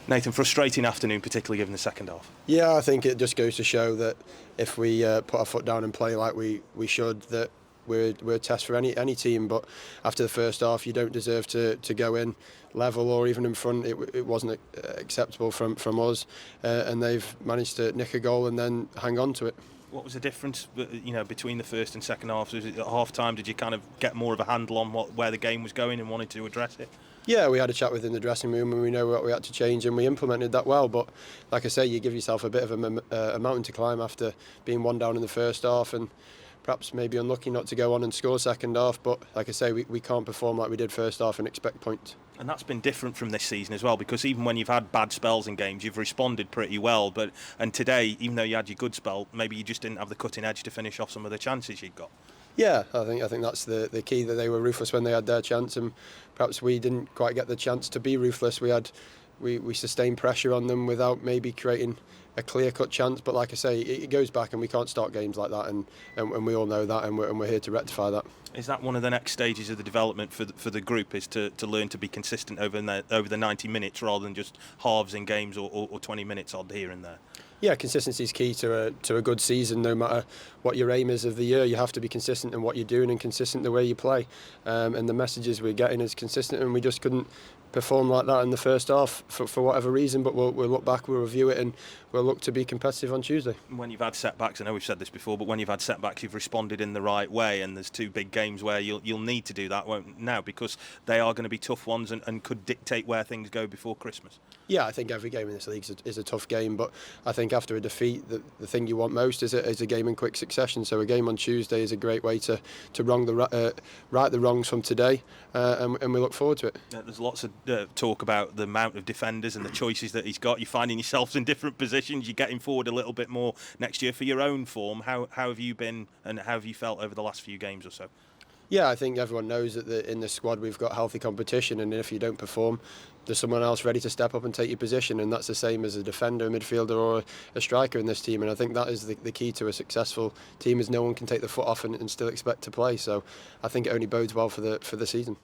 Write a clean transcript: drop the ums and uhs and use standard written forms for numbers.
Nathan, frustrating afternoon, particularly given the second half. Yeah, I think it just goes to show that if we put our foot down and play like we should, that we're a test for any team. But after the first half, you don't deserve to go in level or even in front. It wasn't acceptable from us, and they've managed to nick a goal and then hang on to it. What was the difference, between the first and second half? Was it at half time? Did you kind of get more of a handle on where the game was going and wanted to address it? Yeah, we had a chat within the dressing room and we know what we had to change and we implemented that well. But like I say, you give yourself a bit of a mountain to climb after being one down in the first half and perhaps maybe unlucky not to go on and score second half. But like I say, we can't perform like we did first half and expect points. And that's been different from this season as well, because even when you've had bad spells in games, you've responded pretty well. And today, even though you had your good spell, maybe you just didn't have the cutting edge to finish off some of the chances you'd got. Yeah, I think that's the key, that they were ruthless when they had their chance, and perhaps we didn't quite get the chance to be ruthless. We sustained pressure on them without maybe creating a clear-cut chance. But like I say, it goes back, and we can't start games like that, and we all know that, and we're here to rectify that. Is that one of the next stages of the development for the group, is to learn to be consistent over the 90 minutes rather than just halves in games or 20 minutes odd here and there? Yeah, consistency is key to a good season. No matter what your aim is of the year, you have to be consistent in what you're doing and consistent the way you play. And the messages we're getting is consistent, and we just couldn't perform like that in the first half for whatever reason. But we'll look back, we'll review it, and we'll look to be competitive on Tuesday. When you've had setbacks, I know we've said this before, but when you've had setbacks, you've responded in the right way. And there's two big games where you'll need to do that now, because they are going to be tough ones and could dictate where things go before Christmas. Yeah, I think every game in this league is a tough game, but I think after a defeat, the thing you want most is a game in quick succession. So a game on Tuesday is a great way to right the wrongs from today, and we look forward to it. There's lots of talk about the amount of defenders and the choices that he's got. You're finding yourselves in different positions. You're getting forward a little bit more next year for your own form. How have you been, and how have you felt over the last few games or so? Yeah, I think everyone knows that in the squad we've got healthy competition, and if you don't perform, there's someone else ready to step up and take your position, and that's the same as a defender, a midfielder or a striker in this team. And I think that is the key to a successful team, is no one can take the foot off and still expect to play. So I think it only bodes well for the season.